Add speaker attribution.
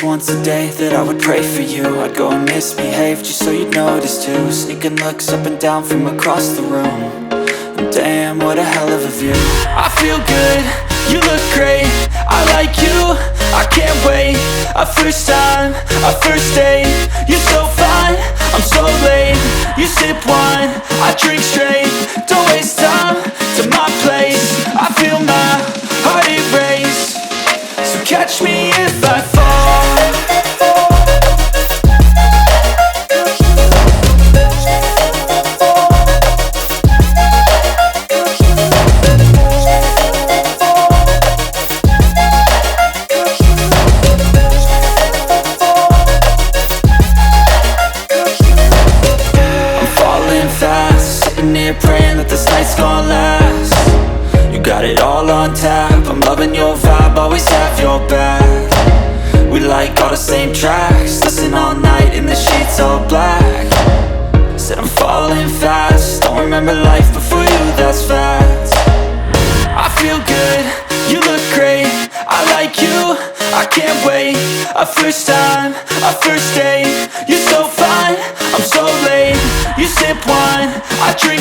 Speaker 1: just once a day that I would pray for you. I'd go and misbehave just so you'd notice too. Sneaking looks up and down from across the room. And damn, what a hell of a view. I feel good, you look great, I like you, I can't wait. A first time, a first date, you're so fine, I'm so late. You sip wine, I drink straight. Don't waste time to my place. I feel my heart erase. So catch me if I fall. Praying that this night's gonna last. You got it all on tap, I'm loving your vibe, always have your back. We like all the same tracks, listen all night in the sheets all black. Said I'm falling fast, don't remember life before you, that's fact. I feel good, you look great, I like you, I can't wait. A first time, a first date, you're so fine, I'm so late. You sip wine, I drink